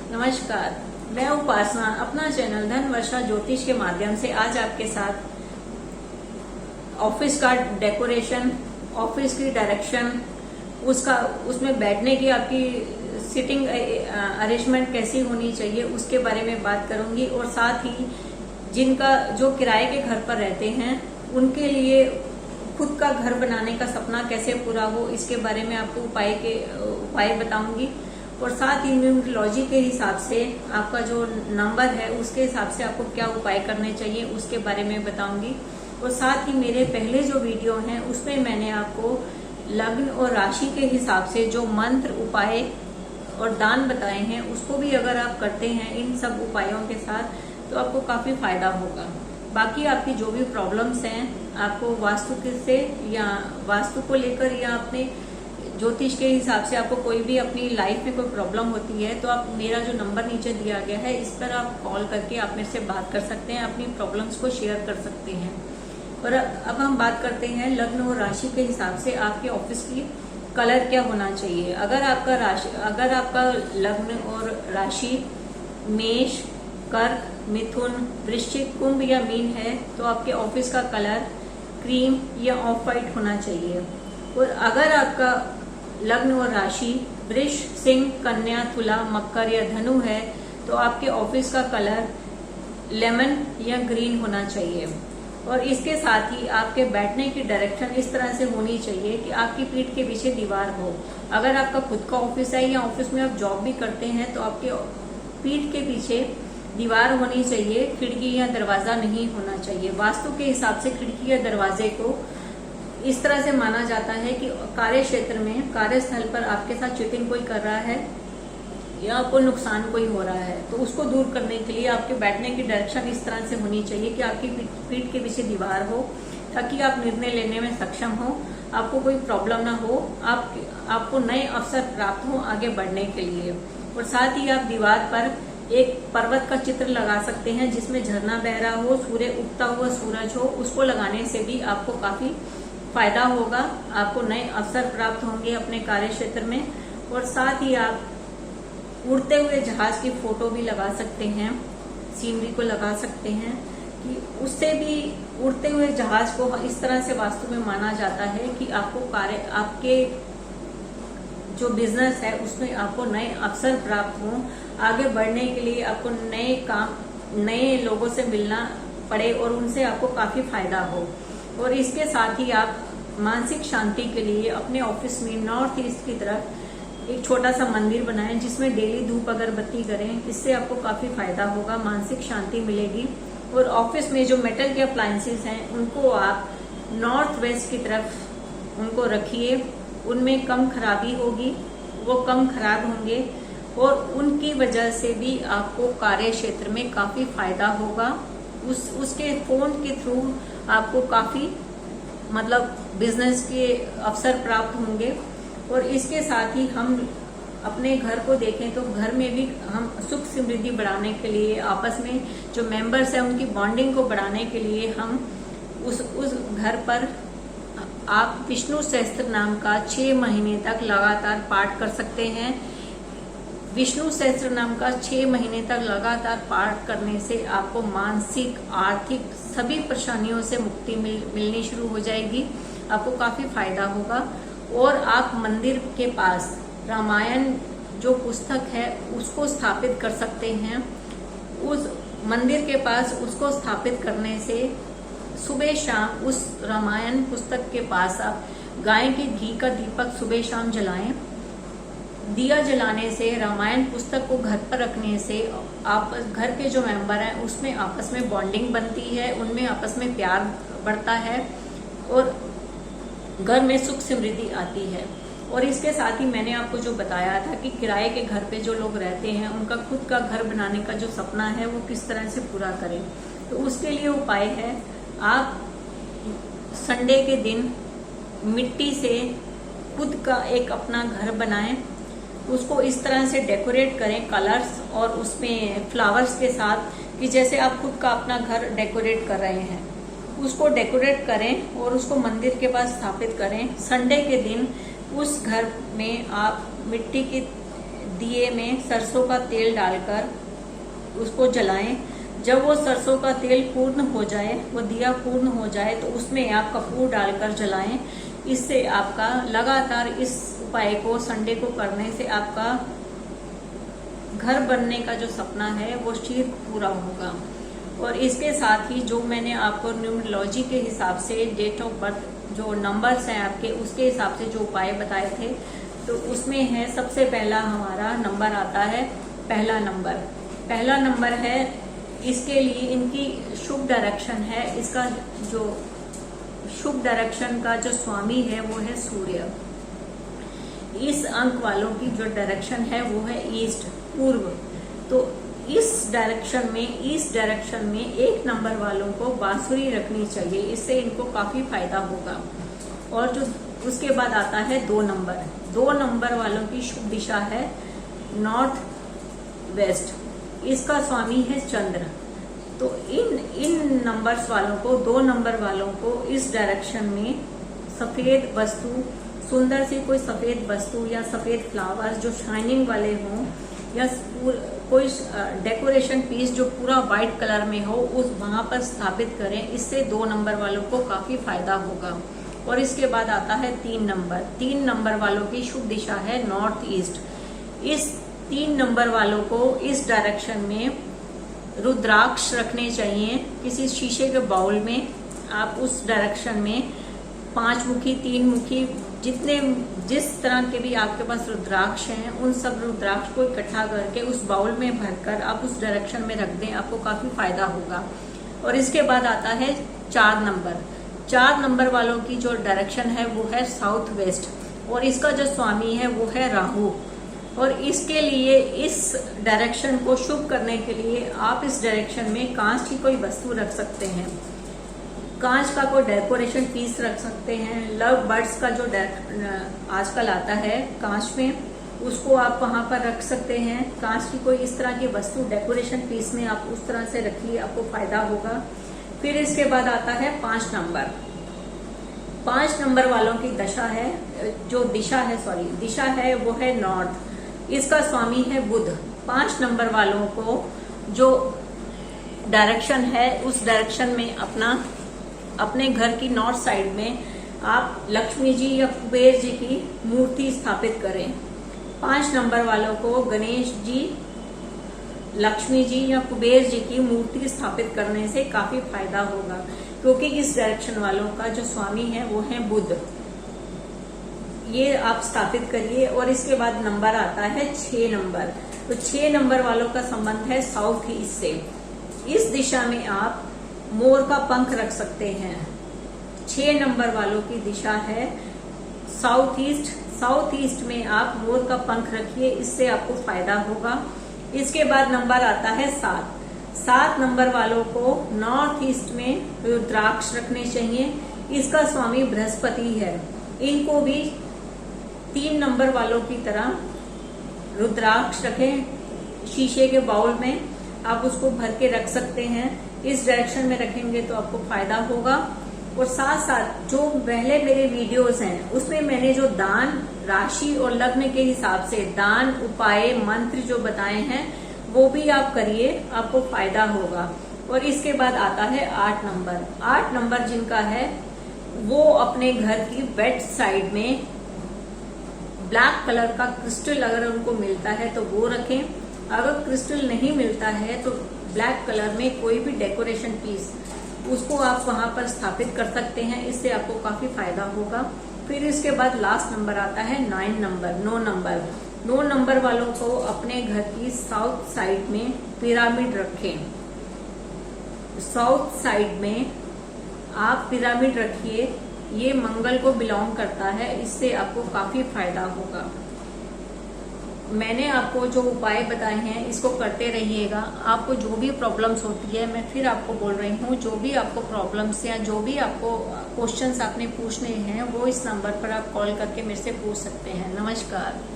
नमस्कार, मैं उपासना अपना चैनल धन वर्षा ज्योतिष के माध्यम से आज आपके साथ ऑफिस का डेकोरेशन, ऑफिस की डायरेक्शन, उसमें बैठने की आपकी सिटिंग अरेंजमेंट कैसी होनी चाहिए उसके बारे में बात करूंगी। और साथ ही जिनका जो किराए के घर पर रहते हैं उनके लिए खुद का घर बनाने का सपना कैसे पूरा हो इसके बारे में आपको उपाय बताऊंगी। और साथ ही न्यूमरोलॉजी के हिसाब से आपका जो नंबर है उसके हिसाब से आपको क्या उपाय करने चाहिए उसके बारे में बताऊंगी। और साथ ही मेरे पहले जो वीडियो हैं उसमें मैंने आपको लग्न और राशि के हिसाब से जो मंत्र, उपाय और दान बताए हैं उसको भी अगर आप करते हैं इन सब उपायों के साथ तो आपको काफी फायदा होगा। बाकी आपकी जो भी प्रॉब्लम्स हैं, आपको वास्तु से या वास्तु को लेकर या अपने ज्योतिष के हिसाब से आपको कोई भी अपनी लाइफ में कोई प्रॉब्लम होती है तो आप मेरा जो नंबर नीचे दिया गया है इस पर आप कॉल करके आप मेरे से बात कर सकते हैं, अपनी प्रॉब्लम्स को शेयर कर सकते हैं। और अब हम बात करते हैं लग्न और राशि के हिसाब से आपके ऑफिस की कलर क्या होना चाहिए। अगर आपका लग्न और राशि मेष, कर्क, मिथुन, वृश्चिक, कुंभ या मीन है तो आपके ऑफिस का कलर क्रीम या ऑफ वाइट होना चाहिए। और अगर आपका लग्न और राशि वृष, सिंह, कन्या, तुला, मकर या धनु है तो आपके ऑफिस का कलर लेमन या ग्रीन होना चाहिए। और इसके साथ ही आपके बैठने की डायरेक्शन इस तरह से होनी चाहिए कि आपकी पीठ के पीछे दीवार हो। अगर आपका खुद का ऑफिस है या ऑफिस में आप जॉब भी करते हैं तो आपके पीठ के पीछे दीवार होनी चाहिए, खिड़की या दरवाजा नहीं होना चाहिए। वास्तु के हिसाब से खिड़की या दरवाजे को इस तरह से माना जाता है कि कार्य क्षेत्र में, कार्यस्थल पर आपके साथ चीटिंग कोई कर रहा है या आपको नुकसान कोई हो रहा है तो उसको दूर करने के लिए आपके बैठने की डायरेक्शन इस तरह से होनी चाहिए कि आपकी पीठ के पीछे दीवार हो ताकि आप निर्णय लेने में सक्षम हो, आपको कोई प्रॉब्लम ना हो, आपको नए अवसर प्राप्त हो आगे बढ़ने के लिए। और साथ ही आप दीवार पर एक पर्वत का चित्र लगा सकते हैं जिसमें झरना बह रहा हो, सूर्य उगता हुआ सूरज हो। उसको लगाने से भी आपको काफी फायदा होगा, आपको नए अवसर प्राप्त होंगे अपने कार्य क्षेत्र में। और साथ ही आप उड़ते हुए जहाज की फोटो भी लगा सकते हैं, सीनरी को लगा सकते हैं कि उससे भी उड़ते हुए जहाज को इस तरह से वास्तु में माना जाता है कि आपके जो बिजनेस है उसमें आपको नए अवसर प्राप्त हो, आगे बढ़ने के लिए आपको नए लोगों से मिलना पड़े और उनसे आपको काफी फायदा हो। और इसके साथ ही आप मानसिक शांति के लिए अपने ऑफिस में नॉर्थ ईस्ट की तरफ एक छोटा सा मंदिर बनाएं जिसमें डेली धूप अगरबत्ती करें। इससे आपको काफी फायदा होगा, मानसिक शांति मिलेगी। और ऑफिस में जो मेटल के अप्लायंसेस हैं उनको आप नॉर्थ वेस्ट की तरफ उनको रखिए, उनमें कम खराबी होगी, वो कम खराब होंगे और उनकी वजह से भी आपको कार्य क्षेत्र में काफी फायदा होगा। उसके फोन के थ्रू आपको काफी बिजनेस के अवसर प्राप्त होंगे। और इसके साथ ही हम अपने घर को देखें तो घर में भी हम सुख समृद्धि बढ़ाने के लिए, आपस में जो मेंबर्स हैं उनकी बॉन्डिंग को बढ़ाने के लिए हम उस घर पर आप विष्णु सहस्त्र नाम का 6 महीने तक लगातार पाठ कर सकते हैं। विष्णु सहस्त्र नाम का 6 महीने तक लगातार पाठ करने से आपको मानसिक, आर्थिक सभी परेशानियों से मुक्ति मिलनी शुरू हो जाएगी, आपको काफी फायदा होगा। और आप मंदिर के पास रामायण जो पुस्तक है उसको स्थापित कर सकते हैं। उस मंदिर के पास उसको स्थापित करने से सुबह शाम उस रामायण पुस्तक के पास आप गाय के घी का दीपक सुबह शाम जलाएं। दिया जलाने से, रामायण पुस्तक को घर पर रखने से आप घर के जो मेंबर हैं उसमें आपस में बॉन्डिंग बनती है, उनमें आपस में प्यार बढ़ता है और घर में सुख समृद्धि आती है। और इसके साथ ही मैंने आपको जो बताया था कि किराए के घर पे जो लोग रहते हैं उनका खुद का घर बनाने का जो सपना है वो किस तरह से पूरा करें, तो उसके लिए उपाय है आप संडे के दिन मिट्टी से खुद का एक अपना घर बनाएं, उसको इस तरह से डेकोरेट करें कलर्स और उसमें फ्लावर्स के साथ कि जैसे आप खुद का अपना घर डेकोरेट कर रहे हैं, उसको डेकोरेट करें और उसको मंदिर के पास स्थापित करें। संडे के दिन उस घर में आप मिट्टी की दिए में सरसों का तेल डालकर उसको जलाएं। जब वो सरसों का तेल पूर्ण हो जाए, वो दिया पूर्ण हो जाए, तो उसमें आप कपूर डालकर जलाएं। इससे आपका लगातार इस उपाय को संडे को करने से आपका घर बनने का जो सपना है वो शीघ्र पूरा होगा। और इसके साथ ही जो मैंने आपको न्यूमरोलॉजी के हिसाब से डेट ऑफ बर्थ जो नंबर्स हैं आपके, उसके हिसाब से जो उपाय बताए थे, तो उसमें है सबसे पहला हमारा नंबर आता है पहला नंबर। पहला नंबर है, इसके लिए इनकी शुभ डायरेक्शन है, इसका जो शुभ डायरेक्शन का जो स्वामी है वो है सूर्य। इस अंक वालों की जो डायरेक्शन है वो है ईस्ट, पूर्व। तो इस डायरेक्शन में एक नंबर वालों को बांसुरी रखनी चाहिए, इससे इनको काफी फायदा होगा। और जो उसके बाद आता है 2 नंबर। 2 नंबर वालों की शुभ दिशा है नॉर्थ वेस्ट, इसका स्वामी है चंद्र। तो इन नंबर्स वालों को, 2 नंबर वालों को इस डायरेक्शन में सफेद वस्तु, सुंदर सी कोई सफेद वस्तु या सफेद फ्लावर्स जो शाइनिंग वाले हों, या कोई डेकोरेशन पीस जो पूरा व्हाइट कलर में हो, उस वहां पर स्थापित करें। इससे 2 नंबर वालों को काफी फायदा होगा। और इसके बाद आता है 3 नंबर। 3 नंबर वालों की शुभ दिशा है नॉर्थ ईस्ट। इस 3 नंबर वालों को इस डायरेक्शन में रुद्राक्ष रखने चाहिए किसी शीशे के बाउल में। आप उस डायरेक्शन में 5 मुखी, 3 मुखी, जिस तरह के भी आपके पास रुद्राक्ष हैं, उन सब रुद्राक्ष को इकट्ठा करके उस बाउल में भरकर आप उस डायरेक्शन में रख दें, आपको काफी फायदा होगा। और इसके बाद आता है 4 नंबर। 4 नंबर वालों की जो डायरेक्शन है वो है साउथ वेस्ट, और इसका जो स्वामी है वो है राहु। और इसके लिए, इस डायरेक्शन को शुभ करने के लिए आप इस डायरेक्शन में कांच की कोई वस्तु रख सकते हैं। कांच का कोई डेकोरेशन पीस रख सकते हैं। लव बर्ड्स का जो आजकल आता है कांच में, उसको आप वहां पर रख सकते हैं। कांच की कोई इस तरह की वस्तु डेकोरेशन पीस में आप उस तरह से रखिए, आपको फायदा होगा। फिर इसके बाद आता है 5 नंबर। 5 नंबर वालों की दिशा है वो है नॉर्थ, इसका स्वामी है बुध। 5 नंबर वालों को जो डायरेक्शन है, उस डायरेक्शन में अपने घर की नॉर्थ साइड में आप लक्ष्मी जी या कुबेर जी की मूर्ति स्थापित करें। 5 नंबर वालों को गणेश जी, लक्ष्मी जी या कुबेर जी की मूर्ति स्थापित करने से काफी फायदा होगा, क्योंकि इस डायरेक्शन वालों का जो स्वामी है वो है बुध। ये आप स्थापित करिए। और इसके बाद नंबर आता है 6 नंबर। तो 6 नंबर वालों का संबंध है साउथ ईस्ट से। इस दिशा में आप मोर का पंख रख सकते हैं। 6 नंबर वालों की दिशा है साउथ ईस्ट। साउथ ईस्ट में आप मोर का पंख रखिए, इससे आपको फायदा होगा। इसके बाद नंबर आता है 7। 7 नंबर वालों को नॉर्थ ईस्ट में रुद्राक्ष रखने चाहिए, इसका स्वामी बृहस्पति है। इनको भी 3 नंबर वालों की तरह रुद्राक्ष रखें शीशे के बाउल में, आप उसको भर के रख सकते हैं। इस डायरेक्शन में रखेंगे तो आपको फायदा होगा। और साथ साथ जो पहले मेरे वीडियोस हैं उसमें मैंने जो दान राशि और लग्न के हिसाब से दान उपाय मंत्र जो बताए हैं वो भी आप करिए, आपको फायदा होगा। और इसके बाद आता है 8 नंबर। 8 नंबर जिनका है वो अपने घर की बेड साइड में ब्लैक कलर का क्रिस्टल अगर उनको मिलता है तो वो रखें। अगर क्रिस्टल नहीं मिलता है तो ब्लैक कलर में कोई भी डेकोरेशन पीस उसको आप वहां पर स्थापित कर सकते हैं, इससे आपको काफी फायदा होगा। फिर इसके बाद लास्ट नंबर आता है 9 नंबर। 9 नंबर 9 नंबर वालों को अपने घर की साउथ साइड में पिरामिड रखें। साउथ साइड में आप पिरामिड रखिए, ये मंगल को बिलोंग करता है, इससे आपको काफी फायदा होगा। मैंने आपको जो उपाय बताए हैं इसको करते रहिएगा। आपको जो भी प्रॉब्लम्स होती है, मैं फिर आपको बोल रही हूँ, जो भी आपको प्रॉब्लम्स या जो भी आपको क्वेश्चंस आपने पूछने हैं वो इस नंबर पर आप कॉल करके मेरे से पूछ सकते हैं। नमस्कार।